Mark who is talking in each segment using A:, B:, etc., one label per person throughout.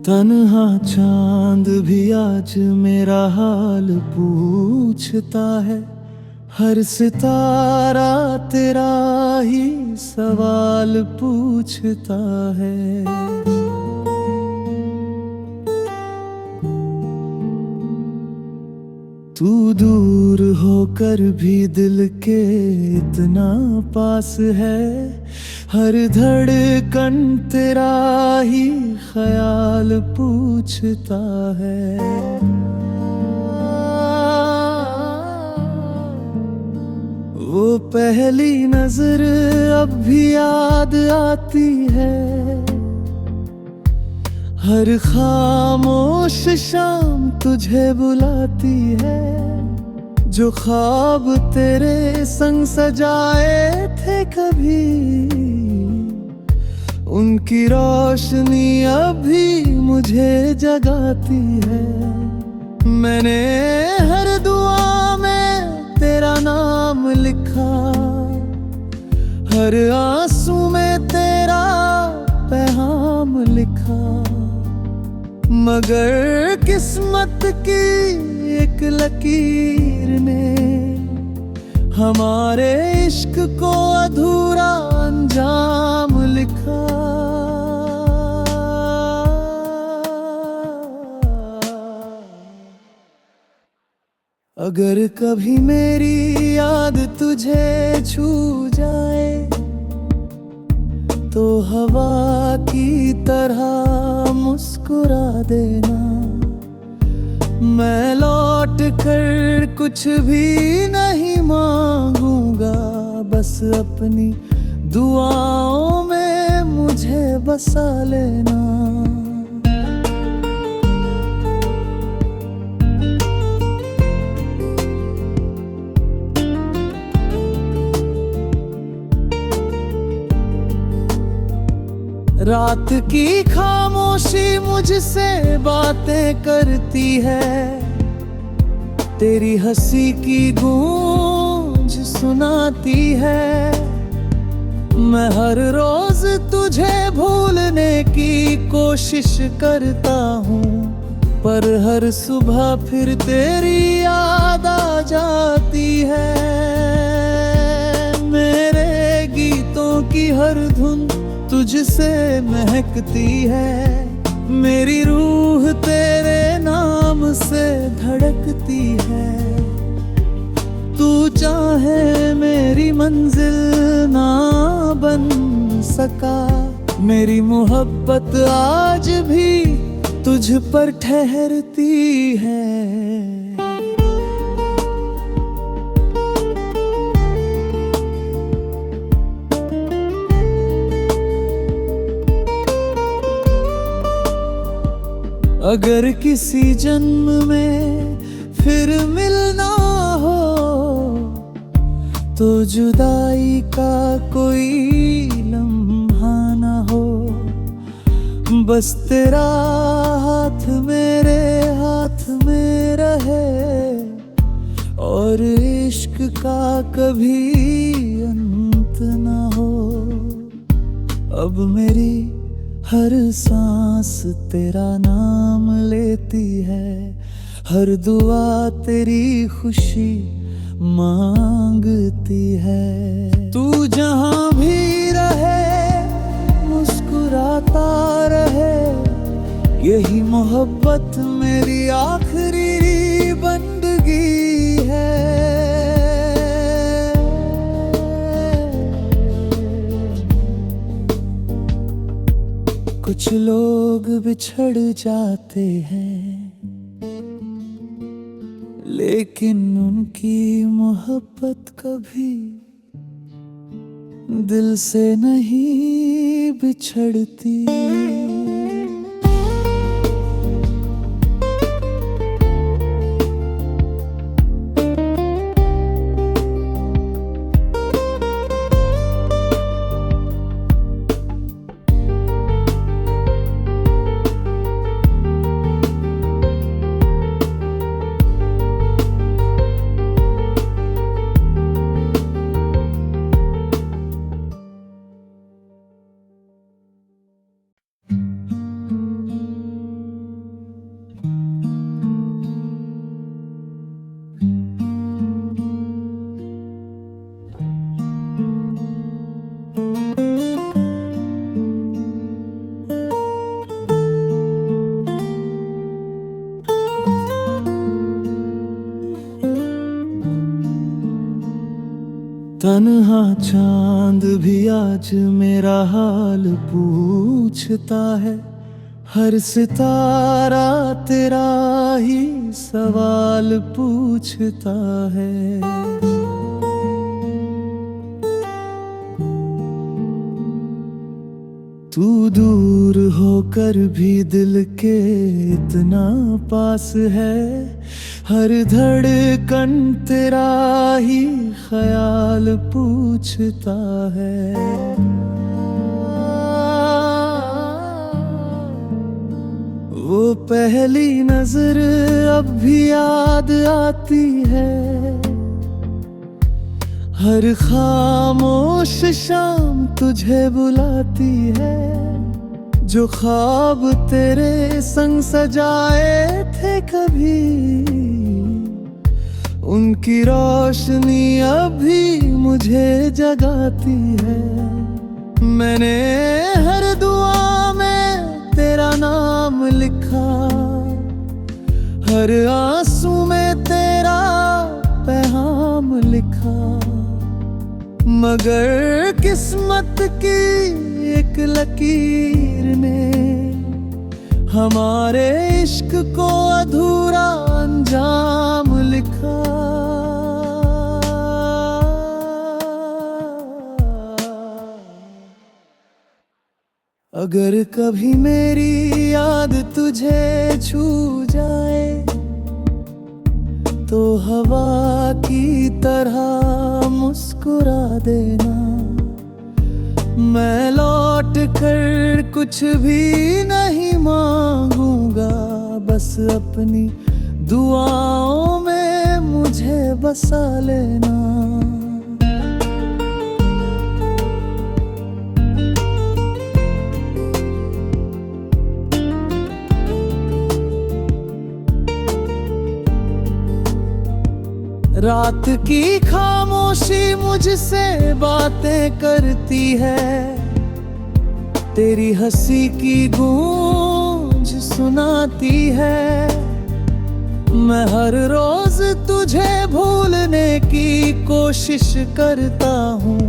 A: तन्हा चांद भी आज मेरा हाल पूछता है। हर सितारा तेरा ही सवाल पूछता है। तू दूर होकर भी दिल के इतना पास है। हर धड़कन तेरा ही ख्याल पूछता है। वो पहली नजर अब भी याद आती है। हर खामोश शाम तुझे बुलाती है। जो ख्वाब तेरे संग सजाए थे कभी, उनकी रोशनी अभी मुझे जगाती है। मैंने हर दुआ में तेरा नाम लिखा, हर आंसू में तेरा पैगाम लिखा। मगर किस्मत की एक लकीर ने हमारे इश्क को अधूरा अंजाम लिखा। अगर कभी मेरी याद तुझे छू जाए तो हवा की तरह मुस्कुरा देना। मैं लौट कर कुछ भी नहीं मांगूंगा, बस अपनी दुआओं में मुझे बसा लेना। रात की खामोशी मुझसे बातें करती है। तेरी हंसी की गूंज सुनाती है। मैं हर रोज तुझे भूलने की कोशिश करता हूँ, पर हर सुबह फिर तेरी याद आ जाती है। मेरे गीतों की हर धुन तुझसे महकती है। मेरी रूह तेरे नाम से धड़कती है। तू चाहे मेरी मंजिल ना बन सका, मेरी मोहब्बत आज भी तुझ पर ठहरती है। अगर किसी जन्म में फिर मिलना हो तो जुदाई का कोई लम्हा ना हो। बस तेरा हाथ मेरे हाथ में रहे और इश्क का कभी अंत ना हो। अब मेरी हर सांस तेरा नाम लेती है। हर दुआ तेरी खुशी मांगती है। तू जहां भी रहे मुस्कुराता रहे, यही मोहब्बत मेरी आखिरी बंदगी है। कुछ लोग बिछड़ जाते हैं, लेकिन उनकी मोहब्बत कभी दिल से नहीं बिछड़ती। तन्हा चांद भी आज मेरा हाल पूछता है, हर सितारा तेरा ही सवाल पूछता है। तू दूर होकर भी दिल के इतना पास है, हर धड़कन तेरा ही ख्याल पूछता है। वो पहली नजर अब भी याद आती है, हर खामोश शाम तुझे बुलाती है। जो ख्वाब तेरे संग सजाए थे कभी, उनकी रोशनी अभी मुझे जगाती है। मैंने हर दुआ में तेरा नाम लिखा, हर आंसू में तेरा पैगाम लिखा, मगर किस्मत की एक लकीर ने हमारे इश्क को अधूरा अंजाम लिखा। अगर कभी मेरी याद तुझे छू जाए, तो हवा की तरह मुस्कुरा देना। मैं लौट कर कुछ भी नहीं मांगूंगा, बस अपनी दुआओं में मुझे बसा लेना। रात की खामोशी मुझसे बातें करती है, तेरी हंसी की गूंज सुनाती है। मैं हर रोज तुझे भूलने की कोशिश करता हूँ,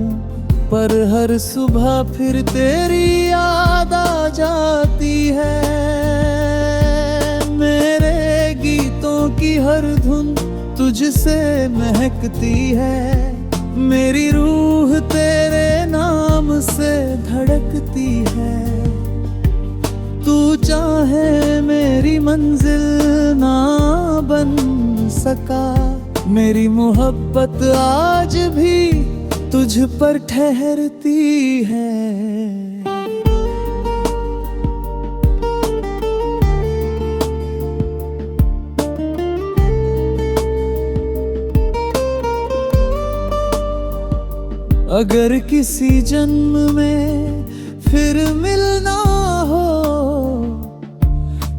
A: पर हर सुबह फिर तेरी याद आ जाती है। मेरे गीतों की हर धुन तुझसे महकती है, मेरी रूह तेरे नाम से धड़कती है। तू चाहे मेरी मंजिल ना बन सका, मेरी मोहब्बत आज भी तुझ पर ठहरती है। अगर किसी जन्म में फिर मिलना हो,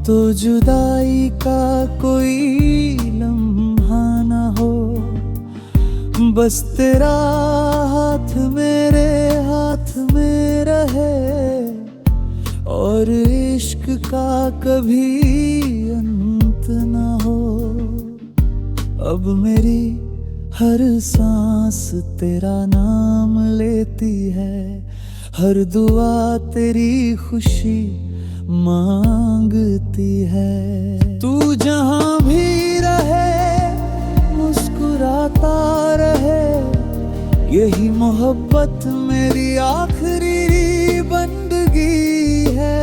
A: तो जुदाई का कोई लम्हा ना हो। बस तेरा हाथ मेरे हाथ में रहे, और इश्क का कभी अंत ना हो। अब मेरी हर सांस तेरा नाम लेती है, हर दुआ तेरी खुशी मांगती है। तू जहां भी रहे मुस्कुराता रहे, यही मोहब्बत मेरी आखिरी बंदगी है।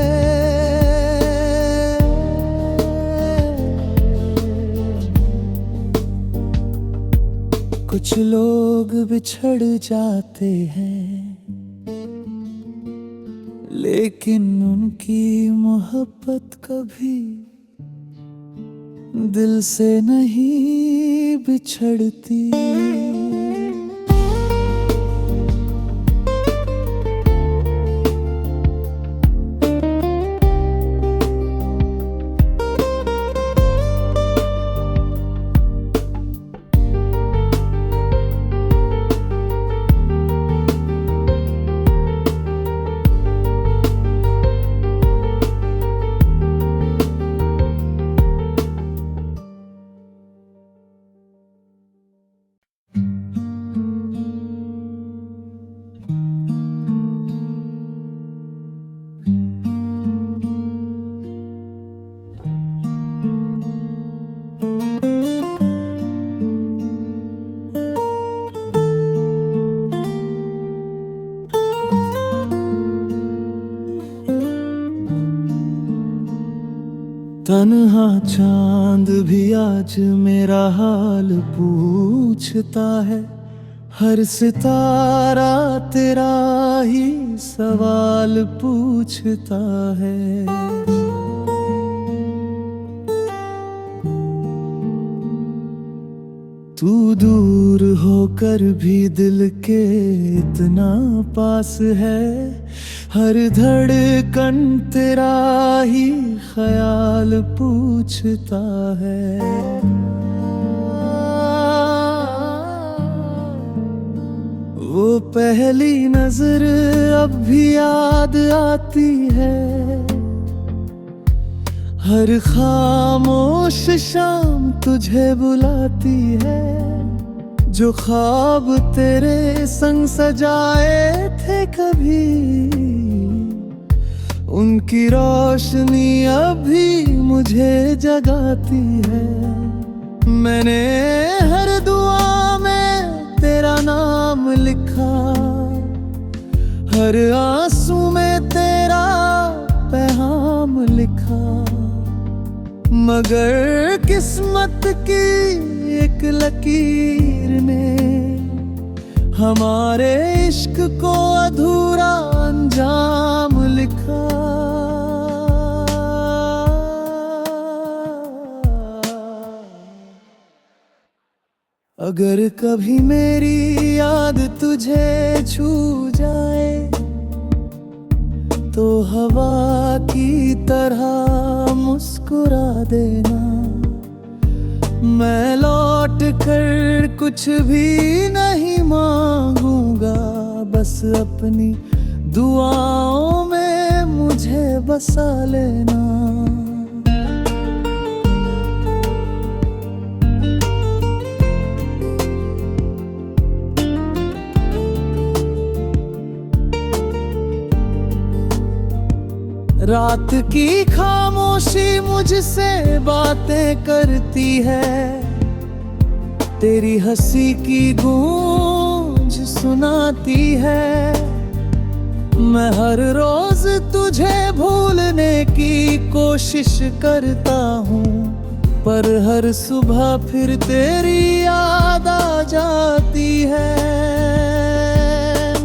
A: कुछ लोग बिछड़ जाते हैं, लेकिन उनकी मोहब्बत कभी दिल से नहीं बिछड़ती। तन्हा चांद भी आज मेरा हाल पूछता है, हर सितारा तेरा ही सवाल पूछता है। तू दूर होकर भी दिल के इतना पास है, हर धड़कन तेरा ही ख्याल पूछता है। वो पहली नजर अब भी याद आती है, हर खामोश शाम तुझे बुलाती है। जो ख्वाब तेरे संग सजाए थे कभी, उनकी रोशनी अभी मुझे जगाती है। मैंने हर दुआ में तेरा नाम लिखा, हर आंसू में तेरा पैगाम लिखा, मगर किस्मत की एक लकीर ने हमारे इश्क को अधूरा अंजाम लिखा। अगर कभी मेरी याद तुझे छू जाए, तो हवा की तरह मुस्कुरा देना। मैं लौट कर कुछ भी नहीं मांगूंगा, बस अपनी दुआओं में मुझे बसा लेना। रात की खामोशी मुझसे बातें करती है, तेरी हंसी की गूंज सुनाती है। मैं हर रोज तुझे भूलने की कोशिश करता हूँ, पर हर सुबह फिर तेरी याद आ जाती है।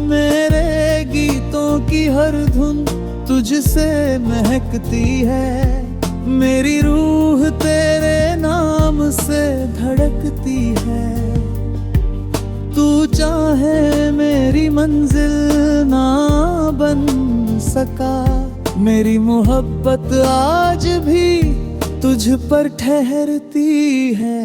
A: मेरे गीतों की हर धुन तुझसे महकती है, मेरी रूह तेरे नाम से धड़कती है। तू चाहे मेरी मंजिल ना बन सका, मेरी मोहब्बत आज भी तुझ पर ठहरती है।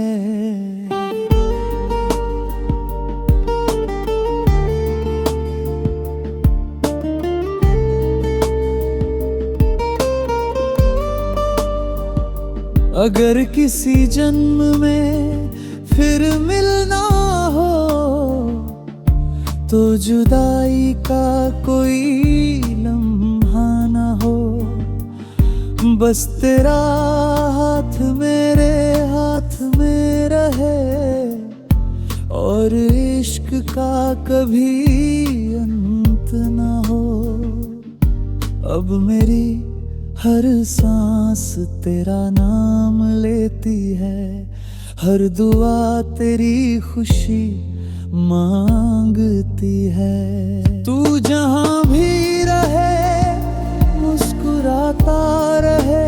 A: अगर किसी जन्म में फिर मिलना हो, तो जुदाई का कोई लम्हा ना हो। बस तेरा हाथ मेरे हाथ में रहे, और इश्क का कभी अंत ना हो। अब मेरी हर सांस तेरा नाम लेती है, हर दुआ तेरी खुशी मांगती है। तू जहां भी रहे मुस्कुराता रहे,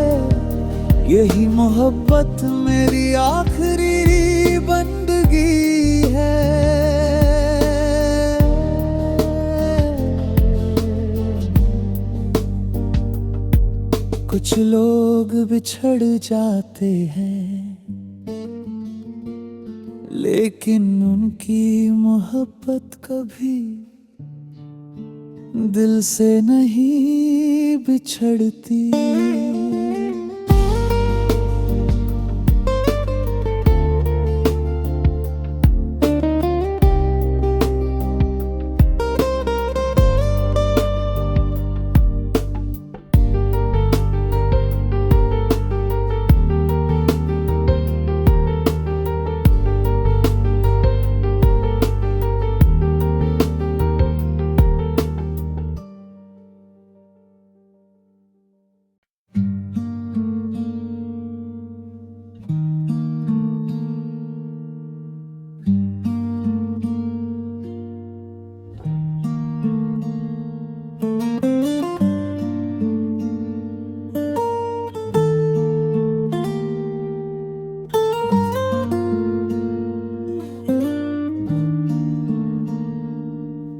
A: यही मोहब्बत मेरी आखिरी बंदगी है। कुछ लोग बिछड़ जाते हैं, लेकिन उनकी मोहब्बत कभी दिल से नहीं बिछड़ती।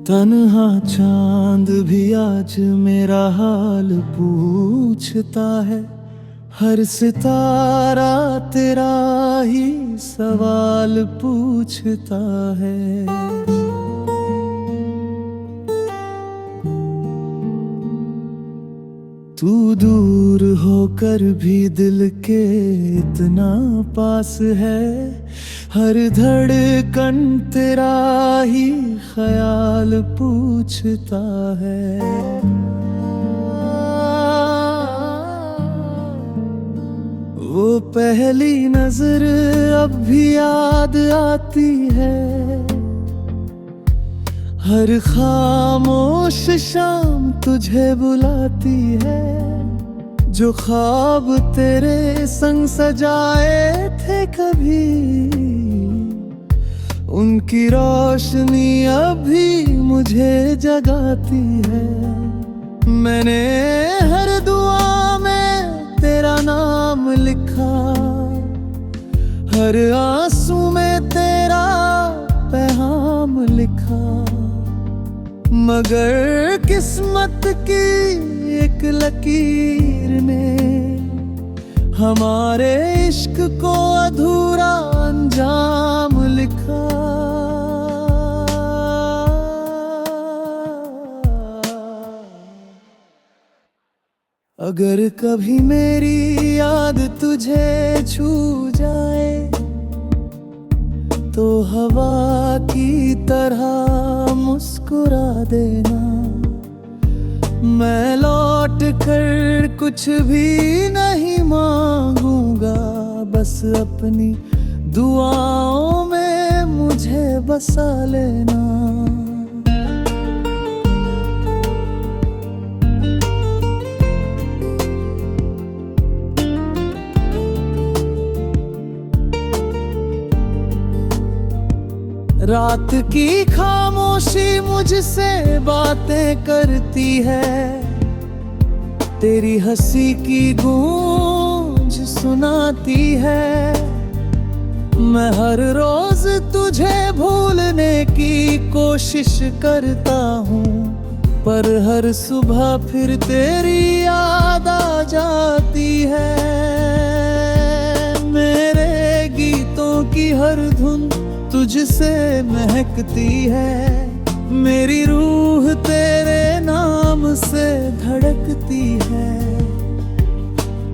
A: तन्हा चांद भी आज मेरा हाल पूछता है, हर सितारा तेरा ही सवाल पूछता है। तू दूर होकर भी दिल के इतना पास है, हर धड़कन तेरा ही ख्याल पूछता है। वो पहली नजर अब भी याद आती है, हर खामोश शाम तुझे बुलाती है। जो ख्वाब तेरे संग सजाए थे कभी, उनकी रोशनी अभी मुझे जगाती है। मैंने हर दुआ में तेरा नाम लिखा, हर आंसू में तेरा पैगाम लिखा, मगर किस्मत की एक लकीर ने हमारे इश्क को अधूरा अंजाम लिखा। अगर कभी मेरी याद तुझे छू जाए, तो हवा की तरह मुस्कुरा देना। मैं लौट कर कुछ भी नहीं मांगूंगा, बस अपनी दुआओं में मुझे बसा लेना। रात की खामोशी मुझसे बातें करती है, तेरी हंसी की गूंज सुनाती है। मैं हर रोज तुझे भूलने की कोशिश करता हूँ, पर हर सुबह फिर तेरी याद आ जाती है। मेरे गीतों की हर धुन तुझसे महकती है, मेरी रूह तेरे नाम से धड़कती है।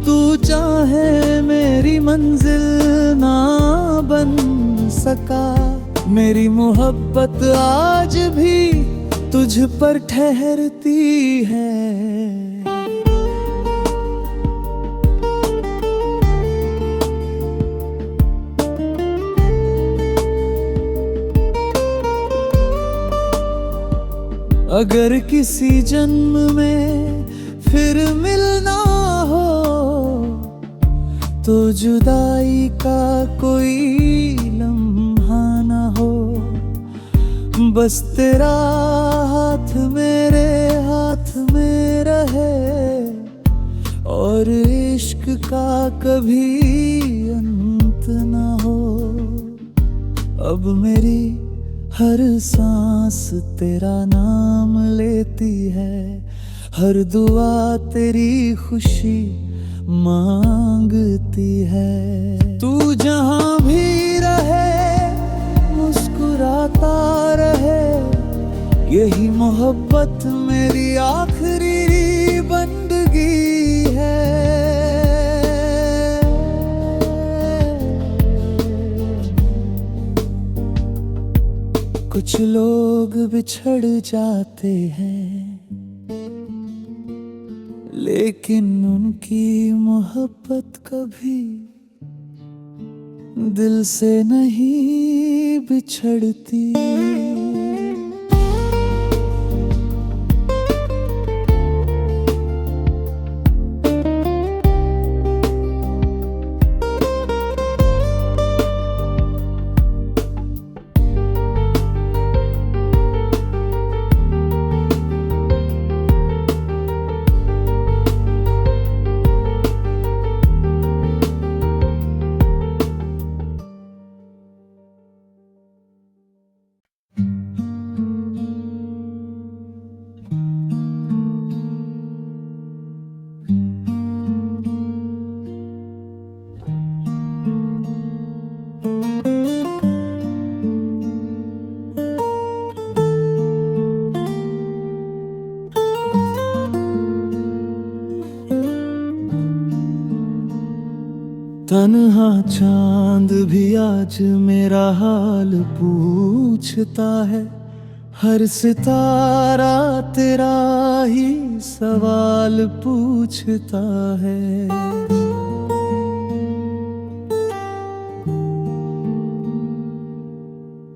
A: तू चाहे मेरी मंजिल ना बन सका, मेरी मोहब्बत आज भी तुझ पर ठहरती है। अगर किसी जन्म में फिर मिलना हो, तो जुदाई का कोई लम्हा ना हो। बस तेरा हाथ मेरे हाथ में रहे, और इश्क का कभी अंत ना हो। अब मेरी हर सांस तेरा नाम लेती है, हर दुआ तेरी खुशी मांगती है। तू जहां भी रहे मुस्कुराता रहे, यही मोहब्बत मेरी आखिरी बंदगी है। कुछ लोग बिछड़ जाते हैं, लेकिन उनकी मोहब्बत कभी दिल से नहीं बिछड़ती। तन्हा चांद भी आज मेरा हाल पूछता है, हर सितारा तेरा ही सवाल पूछता है।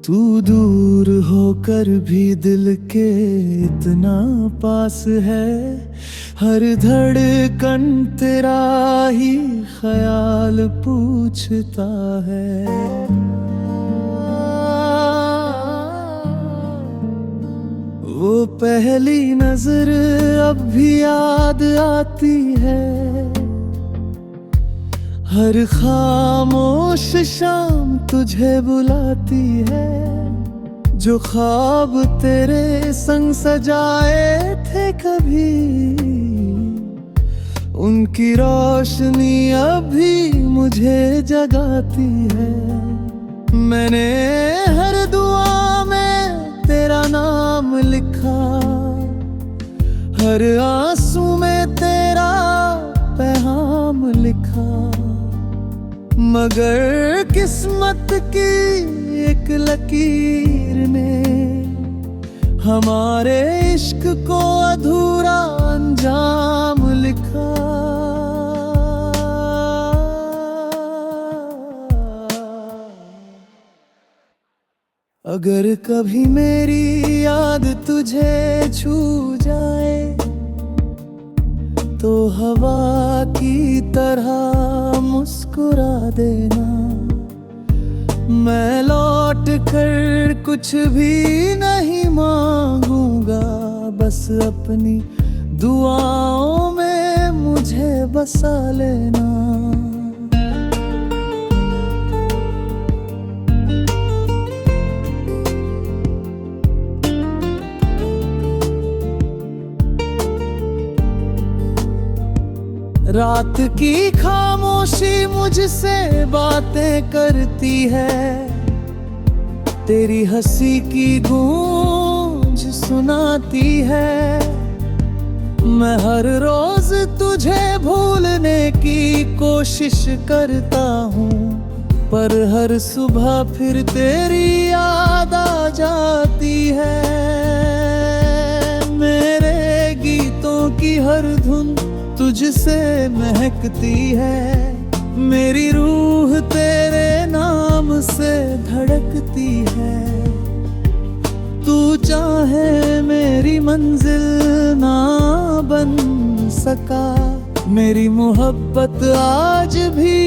A: तू दूर होकर भी दिल के इतना पास है, हर धड़कन तेरा ही ख्याल पूछता है। वो पहली नजर अब भी याद आती है, हर खामोश शाम तुझे बुलाती है। जो ख्वाब तेरे संग सजाए थे कभी, उनकी रोशनी अभी मुझे जगाती है। मैंने हर दुआ में तेरा नाम लिखा, हर आंसू में तेरा पैगाम लिखा, मगर किस्मत की एक लकीर ने हमारे इश्क को अधूरा अंजाम लिखा। अगर कभी मेरी याद तुझे छू जाए, तो हवा की तरह मुस्कुरा देना। मैं लौट कर कुछ भी नहीं मांगूंगा, बस अपनी दुआओं में मुझे बसा लेना। रात की खामोशी मुझसे बातें करती है, तेरी हंसी की गूंज सुनाती है। मैं हर रोज तुझे भूलने की कोशिश करता हूँ, पर हर सुबह फिर तेरी याद आ जाती है। मेरे गीतों की हर धुन तुझसे महकती है, मेरी रूह तेरे नाम से धड़कती है। तू चाहे मेरी मंजिल ना बन सका, मेरी मोहब्बत आज भी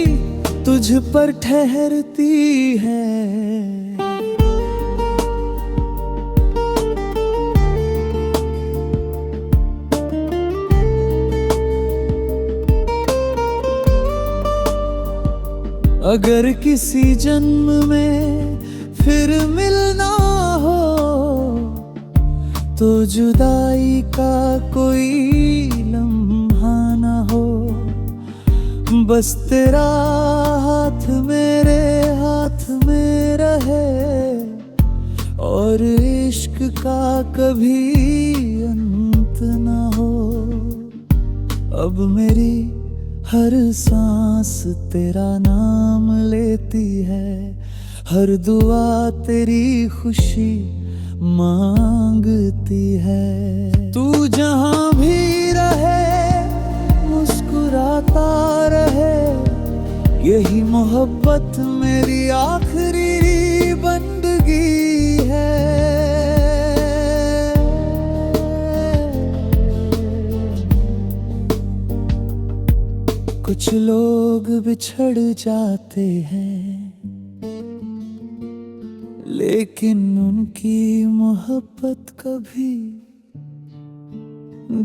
A: तुझ पर ठहरती है। अगर किसी जन्म में फिर मिलना हो, तो जुदाई का कोई लम्हा ना हो। बस तेरा हाथ मेरे हाथ में रहे, और इश्क का कभी अंत ना हो। अब मेरी हर सांस तेरा नाम लेती है, हर दुआ तेरी खुशी मांगती है। तू जहां भी रहे मुस्कुराता रहे, यही मोहब्बत मेरी आखिरी बंदगी है। कुछ लोग बिछड़ जाते हैं, लेकिन उनकी मोहब्बत कभी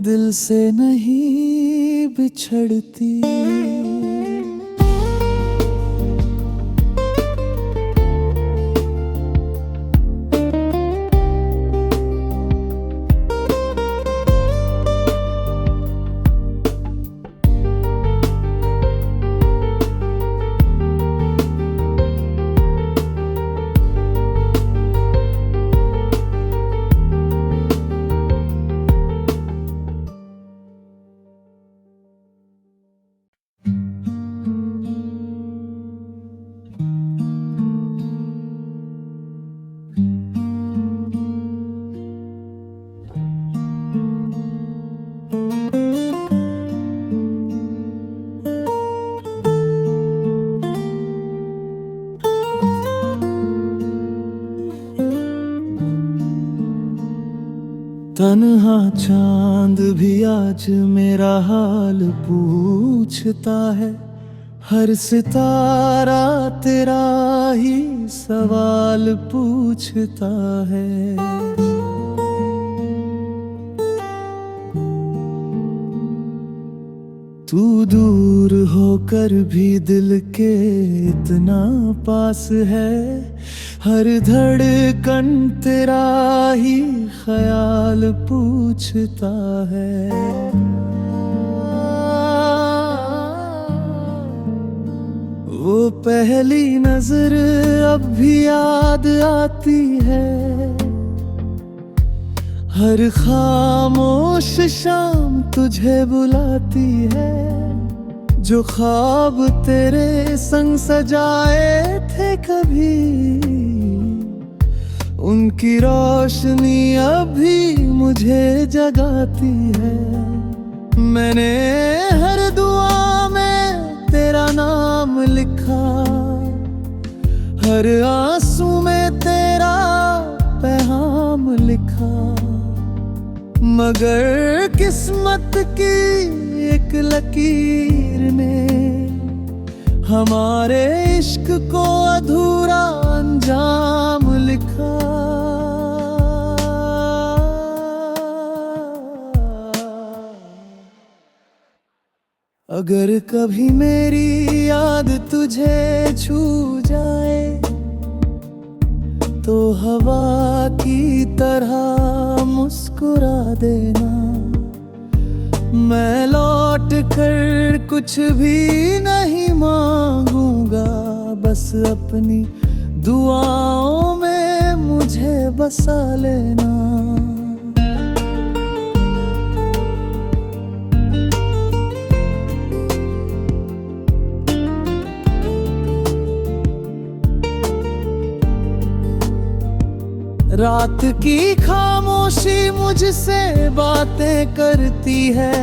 A: दिल से नहीं बिछड़ती। तन्हा चांद भी आज मेरा हाल पूछता है, हर सितारा तेरा ही सवाल पूछता है। तू दूर होकर भी दिल के इतना पास है, हर धड़कन तेरा ही ख्याल पूछता है। वो पहली नजर अब भी याद आती है, हर खामोश शाम तुझे बुलाती है। जो ख्वाब तेरे संग सजाए थे कभी, उनकी रोशनी अभी मुझे जगाती है। मैंने हर दुआ में तेरा नाम लिखा, हर आंसू में तेरा पैगाम लिखा, मगर किस्मत की एक लकीर ने हमारे इश्क को अधूरा अंजाम लिखा। अगर कभी मेरी याद तुझे छू जाए, तो हवा की तरह मुस्कुरा देना। मैं लौट कर कुछ भी नहीं मांगूंगा, बस अपनी दुआओं में मुझे बसा लेना। रात की खामोशी मुझसे बातें करती है,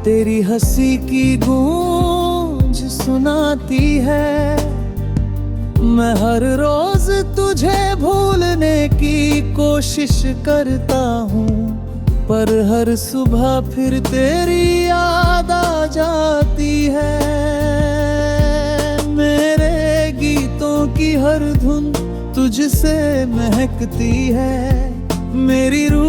A: तेरी हंसी की गूंज सुनाती है। मैं हर रोज तुझे भूलने की कोशिश करता हूँ, पर हर सुबह फिर तेरी याद आ जाती है। मेरे गीतों की हर धुन तुझसे महकती है, मेरी रूह